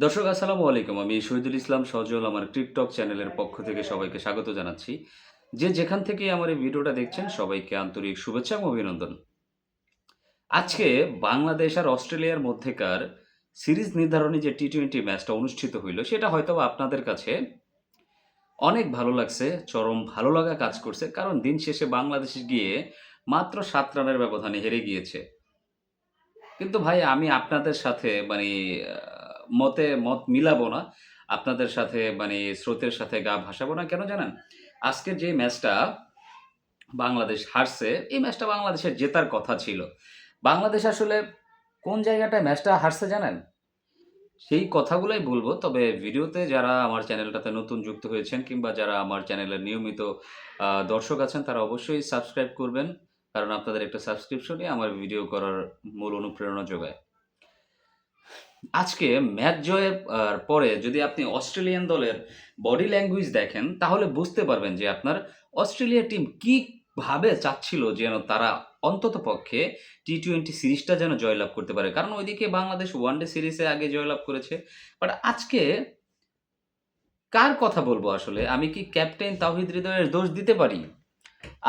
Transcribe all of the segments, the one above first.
দর্শক আসসালামু আলাইকুম। আমি শহীদুল ইসলাম সজল আমার টিকটক চ্যানেলের পক্ষ থেকে সবাইকে স্বাগত জানাচ্ছি। যে যেখান থেকেই আমার এই ভিডিওটা দেখছেন সবাইকে আন্তরিক শুভেচ্ছা এবং অভিনন্দন। আজকে বাংলাদেশ আর অস্ট্রেলিয়ার মধ্যেকার সিরিজ নির্ধারণী যে টি-টোয়েন্টি ম্যাচটা অনুষ্ঠিত হইল সেটা হয়তোবা আপনাদের কাছে অনেক ভালো লাগছে, চরম ভালো লাগা কাজ করছে। কারণ দিন শেষে বাংলাদেশ গিয়ে মাত্র ৭ রানের ব্যবধানে হেরে গিয়েছে। কিন্তু ভাই আমি আপনাদের সাথে আ মত মিলাবো না। আপনাদের সাথে স্রোতের সাথে গা ভাসাবো না। কেন জানেন? আজকের যে ম্যাচটা বাংলাদেশ হারছে, এই ম্যাচটা বাংলাদেশের জেতার কথা ছিল। বাংলাদেশ আসলে কোন জায়গাটায় ম্যাচটা হারছে জানেন? সেই কথাগুলাই বলবো। তবে ভিডিওতে যারা আমার চ্যানেলটাতে নতুন যুক্ত হয়েছেন কিংবা যারা আমার চ্যানেলের নিয়মিত দর্শক আছেন তারা অবশ্যই সাবস্ক্রাইব করবেন। কারণ আপনাদের একটা সাবস্ক্রিপশনই আমার ভিডিও করার মূল অনুপ্রেরণা যোগায়। আজকে ম্যাচ জয়ের পরে যদি আপনি অস্ট্রেলিয়ান দলের বডি ল্যাঙ্গুয়েজ দেখেন, তাহলে বুঝতে পারবেন যে আপনার অস্ট্রেলিয়া টিম কিভাবে চাচ্ছিল যেন তারা অন্ততপক্ষে টি-টোয়েন্টি সিরিজটা যেন জয়লাভ করতে পারে। কারণ ওইদিকে বাংলাদেশ ওয়ানডে সিরিজে আগে জয়লাভ করেছে। বাট আজকে কার কথা বলবো আসলে? আমি কি ক্যাপ্টেন তাওহিদ হৃদয়ের দোষ দিতে পারি?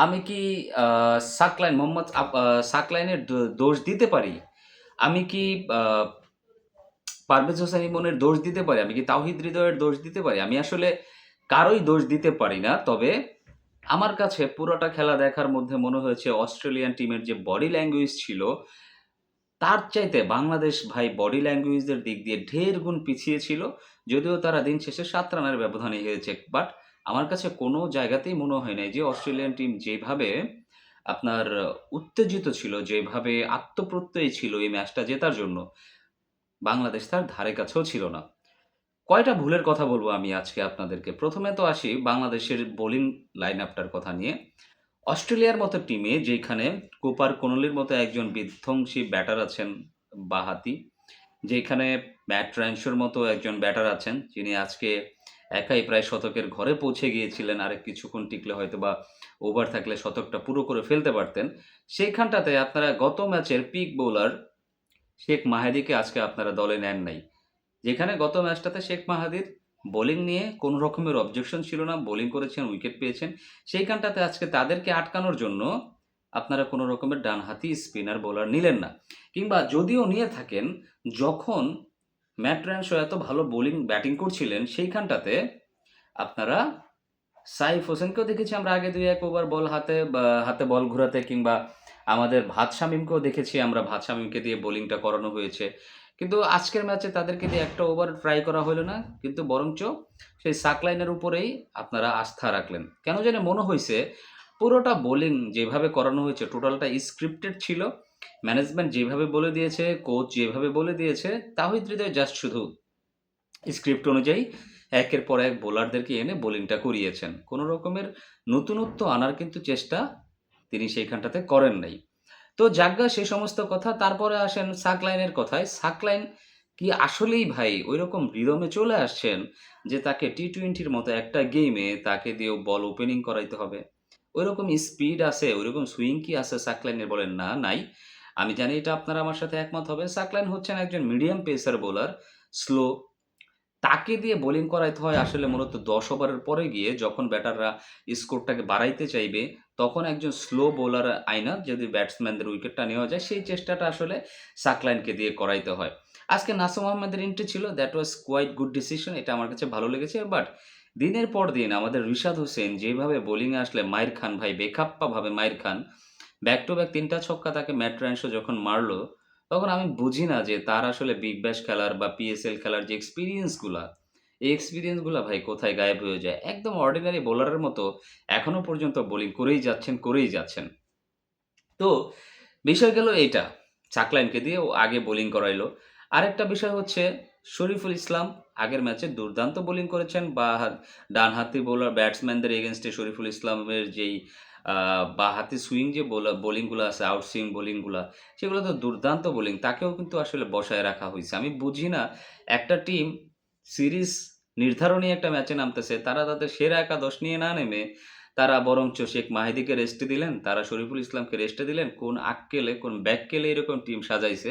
আমি কি আ সাকলাইন মোহাম্মদ সাকলাইনের দোষ দিতে পারি? আমি কি আ পারভেজ হোসেন ইমনের দোষ দিতে পারি? আমি কি তাওহিদ হৃদয়ের দোষ দিতে পারি? আমি আসলে কারোই দোষ দিতে পারি না। তবে আমার কাছে পুরোটা খেলা দেখার মধ্যে মনে হয়েছে অস্ট্রেলিয়ান টিমের যে বডি ল্যাঙ্গুয়েজ ছিল, তার চাইতে বাংলাদেশ ভাই বডি ল্যাঙ্গুয়েজের দিক দিয়ে ঢের গুণ পিছিয়ে ছিল। যদিও তারা দিন শেষে ৭ রানের ব্যবধানে হেরেছে। বাট আমার কাছে কোনো জায়গাতেই মনে হয় নাই যে অস্ট্রেলিয়ান টিম যেভাবে আপনার উত্তেজিত ছিল, যেভাবে আত্মপ্রত্যয়ী ছিল এই ম্যাচটা জেতার জন্য, বাংলাদেশ তার ধারে কাছেও ছিল না। কয়টা ভুলের কথা বলব আমি আজকে আপনাদেরকে। ১ম এ তো আসি বাংলাদেশের বোলিং লাইন আপটার কথা নিয়ে। অস্ট্রেলিয়ার মতো টিমে যেখানে কুপার কোনলির মতো একজন বিধ্বংসী ব্যাটার আছেন বাঁহাতি, যেখানে ম্যাট রানশোর মতো একজন ব্যাটার আছেন, যিনি আজকে একাই প্রায় শতকের ঘরে পৌঁছে গিয়েছিলেন। আরেক কিছুক্ষণ টিকলে হয়তোবা ওভার থাকলে শতকটা পুরো করে ফেলতে পারতেন। সেইখানটাতে আপনারা গত ম্যাচের পিক বোলার শেখ মাহেদীকে আজকে আপনারা দলে নেন নাই। যেখানে গত ম্যাচটাতে শেখ মাহাদির বোলিং নিয়ে কোনো রকমের অবজেকশন ছিল না। বোলিং করেছেন, উইকেট পেয়েছেন। সেইখানটাতে আজকে তাদেরকে আটকানোর জন্য আপনারা কোনো রকমের ডানহাতি স্পিনার বোলার নিলেন না। কিংবা যদিও নিয়ে থাকেন, যখন ম্যাট রেনশো এত ভালো ব্যাটিং করছিলেন, সেইখানটাতে আপনারা সাইফ হোসেনকেও দেখেছি আমরা আগে ২-১ ওভার বল হাতে বল ঘুরাতে, কিংবা আমাদের ভাত শামীমকেও দেখেছি আমরা, ভাত শামীমকে দিয়ে বোলিংটা করানো হয়েছে। কিন্তু আজকের ম্যাচে তাদেরকে দিয়ে একটা ওভার ট্রাই করা হইল না। কিন্তু বরঞ্চ সেই সাকলাইনের উপরেই আপনারা আস্থা রাখলেন। কেন জানি মনে হইছে পুরোটা বোলিং যেভাবে করানো হয়েছে টোটালটা স্ক্রিপ্টেড ছিল। ম্যানেজমেন্ট যেভাবে বলে দিয়েছে, কোচ যেভাবে বলে দিয়েছে, তাহিদ হৃদয় জাস্ট শুধু স্ক্রিপ্ট অনুযায়ী একের পর এক বোলারদেরকে এনে বোলিংটা করিয়েছেন। কোনো রকমের নতুনত্ব আনার কিন্তু চেষ্টা তিনি সেইখানটাতে করেন নাই। তো যাকগে সে সমস্ত কথা। তারপরে আসেন সাকলাইনের কথায়। সাকলাইন কি আসলেই ভাই ঐরকম রিদমে চলে আসছেন যে তাকে টি-টোয়েন্টির মতো একটা গেইমে তাকে দিয়েও বল ওপেনিং করাইতে হবে? ঐরকম স্পিড আছে, ঐরকম সুইং কি আছে সাকলাইনের বলেন? না, নাই। আমি জানি এটা আপনারা আমার সাথে একমত হবেন। সাকলাইন হচ্ছেন একজন মিডিয়াম পেসার বোলার, স্লো। তাকে দিয়ে বোলিং করাইতে হয় আসলে মূলত ১০ ওভারের পরে গিয়ে যখন ব্যাটাররা স্কোরটাকে বাড়াইতে চাইবে, তখন একজন স্লো বোলার আইনা যদি ব্যাটসম্যানদের উইকেটটা নেওয়া যায়, সেই চেষ্টাটা আসলে সাকলাইনকে দিয়ে করাইতে হয়। আজকে নাসুম আহমেদের এন্ট্রি ছিল, that was quite good decision. এটা আমার কাছে ভালো লেগেছে। বাট দিনের পর দিন আমাদের রিশাদ হোসেন যেভাবে বোলিংয়ে আসলে মাইর খান ভাই, বেখাপ্পাভাবে মাইর খান। ব্যাক টু ব্যাক ৩ টা ছক্কা তাকে ম্যাট রানশো যখন মারল, তখন আমি বুঝি না যে তার আসলে বিগ ব্যাশ খেলার বা পিএসএল খেলার যে এক্সপেরিয়েন্স গুলা, এই এক্সপেরিয়েন্স গুলা ভাই কোথায় গায়েব হয়ে যায়। একদম অর্ডিনারি বোলারের মতো এখনো পর্যন্ত বোলিং করেই যাচ্ছেন, করেই যাচ্ছেন। তো বিষয় গেল এইটা। চাকলাইনকে দিয়ে ও আগে বোলিং করাইলো। আরেকটা বিষয় হচ্ছে শরীফুল ইসলাম আগের ম্যাচে দুর্দান্ত বোলিং করেছেন। ডানহাতি ব্যাটসম্যানদের এগেইনস্টে শরীফুল ইসলামের যেই বাঁহাতি সুইং যে বোলিংগুলা আছে, আউট সুইং বোলিংগুলা, সেগুলো তো দুর্দান্ত বোলিং। তাকেও কিন্তু আসলে বসায় রাখা হইছে। আমি বুঝি না, একটা টিম সিরিজ নির্ধারণী একটা ম্যাচে নামতেছে, তারা তাদের সেরা একাদশ নিয়ে না নেমে তারা বরঞ্চ শেখ মাহিদিকে রেস্টে দিলেন, তারা শরীফুল ইসলামকে রেস্টে দিলেন। কোন আক্কেলে, কোন ব্যাক্কেলে এরকম টিম সাজাইছে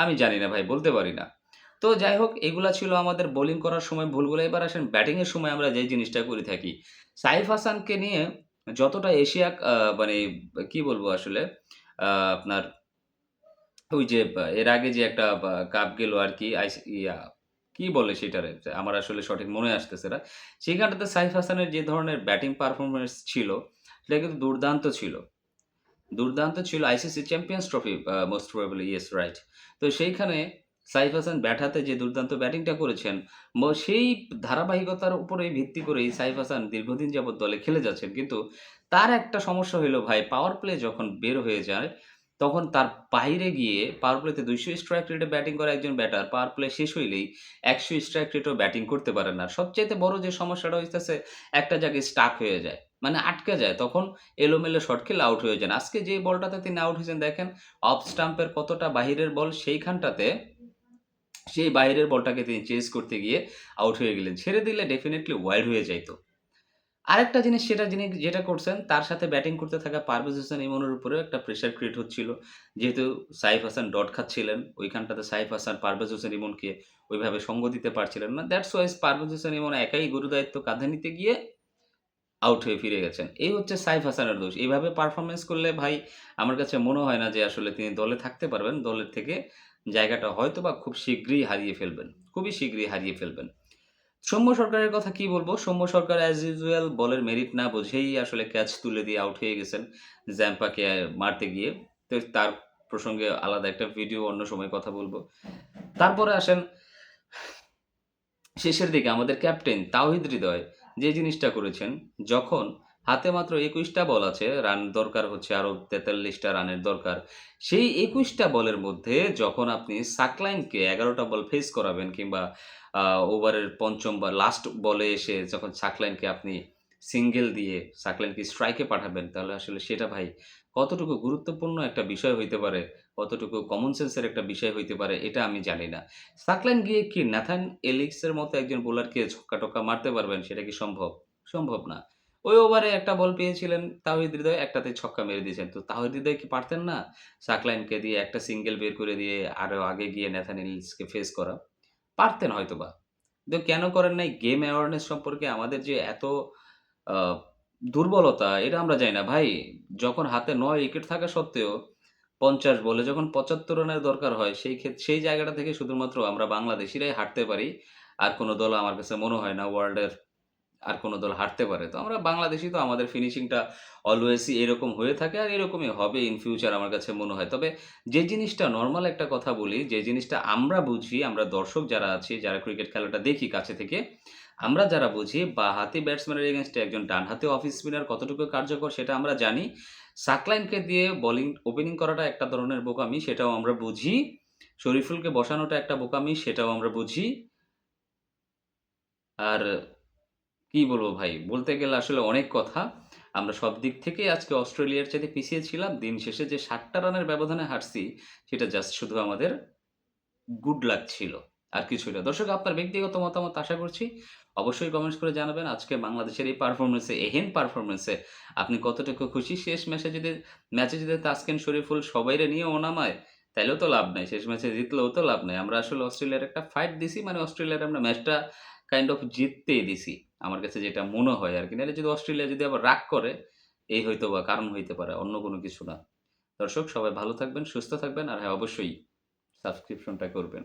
আমি জানি না ভাই, বলতে পারি না। তো যাই হোক এগুলা ছিল আমাদের বোলিং করার সময় ভুলগুলো। এবার আসেন ব্যাটিং এর সময় আমরা যেই জিনিসটা করে থাকি। সাইফ হাসানকে নিয়ে যতটা এশিয়া মানে কি বলবো আসলে আ আপনার ওই যে এর আগে যে একটা কাপ গেল আরকি কি বলে সেটারে? আমার আসলে সঠিক মনে আসতেছে না। সেখানটাতে সাইফ হাসানের যে ধরনের ব্যাটিং পারফরম্যান্স ছিল, সেটা কিন্তু দুর্দান্ত ছিল। দুর্দান্ত ছিল ICC champions trophy most probably yes right. তো সেইখানে সাইফ হাসান ব্যাট হাতে যে দুর্দান্ত ব্যাটিংটা করেছেন, সেই ধারাবাহিকতার উপরেই ভিত্তি করেই সাইফ হাসান দীর্ঘদিন যাবৎ দলে খেলে যাচ্ছেন। কিন্তু তার একটা সমস্যা হইলো ভাই পাওয়ার প্লে যখন বের হয়ে যায়, তখন তার বাইরে গিয়ে পাওয়ার প্লেতে ২০০ স্ট্রাইক রেটে ব্যাটিং করা একজন ব্যাটার পাওয়ার প্লে শেষ হইলেই ১০০ স্ট্রাইক রেটেও ব্যাটিং করতে পারেন না। সবচাইতে বড় যে সমস্যাটা হইতেছে একটা জায়গায় স্টাক হয়ে যায়। মানে আটকে যায়। তখন এলোমেলো শট খেলে আউট হয়ে যান। আজকে যে বলটাতে তিনি আউট হয়েছেন দেখেন, অফ স্টাম্পের কতটা বাহিরের বল সেইখানটাতে সেই বাহিরের বলটাকে তিনি চেজ করতে গিয়ে আউট হয়ে গেলেন। ছেড়ে দিলে ডেফিনিটলি ওয়াইড হয়ে যাইত। আরেকটা জিনিস যিনি যেটা করছেন তার সাথে ব্যাটিং করতে থাকা পারভেজ হোসেন ইমনের উপরেও একটা প্রেশার ক্রিয়েট হচ্ছিল। যেহেতু সাইফ হাসান ডট খাচ্ছিলেন, ওইখানটাতে সাইফ হাসান পারভেজ হোসেন ইমনকে ওইভাবে সঙ্গ দিতে পারছিলেন না। দ্যাটস ওয়াইজ পারভেজ হোসেন ইমন একাই গুরুদায়িত্ব কাঁধে নিতে গিয়ে আউট হয়ে ফিরে গেছেন। এই হচ্ছে সাইফ হাসানের দোষ। এভাবে পারফরম্যান্স করলে ভাই আমার কাছে মনে হয় না যে আসলে তিনি দলে থাকতে পারবেন। দলের থেকে জায়গাটা হয়তোবা খুব শীঘ্রই হারিয়ে ফেলবেন। খুবই শীঘ্রই হারিয়ে ফেলবেন। সৌম্য সরকারের কথা কি বলব? সৌম্য সরকার অ্যাজ ইউজুয়াল বলের মেরিট না বুঝেই আসলে ক্যাচ তুলে দিয়ে আউট হয়ে গেছেন জ্যাম্পাকে মারতে গিয়ে। তো তার প্রসঙ্গে আলাদা একটা ভিডিও অন্য সময় কথা বলব। তারপরে আসেন শেষের দিকে আমাদের ক্যাপ্টেন তাওহিদ হৃদয় যে জিনিসটা করেছেন, যখন হাতে মাত্র ২১ টা বল আছে, রান দরকার হচ্ছে আরো ৪৩ টা রানের দরকার। সেই ২১ টা বলের মধ্যে যখন আপনি সাকলাইনকে ১১ টা বল ফেস করাবেন কিংবা ওভারের ৫ম বা লাস্ট বলে এসে যখন সাকলাইনকে আপনি সিঙ্গেল দিয়ে সাকলাইনকে স্ট্রাইকে পাঠাবেন, তাহলে আসলে সেটা ভাই কতটুকু গুরুত্বপূর্ণ একটা বিষয় হইতে পারে, কতটুকু কমন সেন্সের একটা বিষয় হইতে পারে, এটা আমি জানি না। সাকলাইন গিয়ে কি নাথান এলিক্সের মতো একজন বোলারকে ছক্কা-টক্কা মারতে পারবেন, সেটা কি সম্ভব? সম্ভব না। ওই ওভারে একটা বল পেয়েছিলেন তাওহিদ হৃদয়, একটাতে ছক্কা মেরে দিয়েছেন। তো তাওহিদ হৃদয় কি পারতেন না? সাকলাইনকে দিয়ে একটা সিঙ্গেল বের করে দিয়ে আরো আগে গিয়ে নাথান এলিক্সকে ফেস করা? পারতেন হয়তোবা। কিন্তু কেন করেন নাই? গেম অ্যাওয়ারনেস সম্পর্কে আমাদের যে এত আ দুর্বলতা, এটা আমরা জানি না। ভাই, যখন হাতে ৯ উইকেট থাকা সত্ত্বেও ৫০ বলে যখন ৭৫ রানের দরকার হয়, সেই জায়গাটা থেকে শুধুমাত্র আমরা বাংলাদেশিরাই হারতে পারি। আর কোন দল আমার কাছে মনে হয় না ওয়ার্ল্ডের আর কোন দল হারতে পারে। তো আমরা বাংলাদেশী তো আমাদের ফিনিশিংটা অলওয়েজই এরকম হয়ে থাকে আর এরকমই হবে ইন ফিউচার আমার কাছে মনে হয়। তবে যে জিনিসটা নরমাল একটা কথা বলি, যে জিনিসটা আমরা বুঝি, আমরা দর্শক যারা আছি, যারা ক্রিকেট খেলাটা দেখি কাছে থেকে, আমরা যারা বুঝি বাঁহাতি ব্যাটসম্যানের এগেইনস্টে একজন ডানহাতি অফ স্পিনার কতটুকু কার্যকর সেটা আমরা জানি। সাকলাইনকে দিয়ে ওপেনিং করাটা একটা ধরনের বোকামি সেটাও আমরা বুঝি। শরীফুলকে বসানোটা একটা বোকামি সেটাও আমরা বুঝি। আর কি বলবো ভাই? বলতে গেলে আসলে অনেক কথা। আমরা সব দিক থেকেই আজকে অস্ট্রেলিয়ার চাইতে পিছিয়ে ছিলাম। দিন শেষে যে ৭ টা রানের ব্যবধানে হারছি, সেটা জাস্ট শুধু আমাদের গুড লাক ছিল। আর কিছুই না। দর্শক আপনার ব্যক্তিগত মতামত আশা করছি অবশ্যই কমেন্টস করে জানাবেন। আজকে বাংলাদেশের এই পারফরম্যান্স এ, এহেন পারফরম্যান্স এ আপনি কতটুকু খুশি? শেষ ম্যাচে যদি তাসকিন, শরীফুল সবাইরে নিয়েও নামায়, তাইলেও তো লাভ নাই। শেষ ম্যাচে জিতলেও তো লাভ নাই। আমরা আসলে অস্ট্রেলিয়ার একটা ফাইট দিছি মানে অস্ট্রেলিয়ার আমরা ম্যাচটা কাইন্ড অফ জিততেই দিছি। আমার কাছে যেটা মনে হয় আরকি। নাহলে যদি অস্ট্রেলিয়া যদি আবার রাগ করে, এই হয়তোবা কারণ হইতে পারে, অন্য কোনো কিছু না। দর্শক সবাই ভালো থাকবেন, সুস্থ থাকবেন আর হ্যাঁ, অবশ্যই সাবস্ক্রিপশনটা করবেন।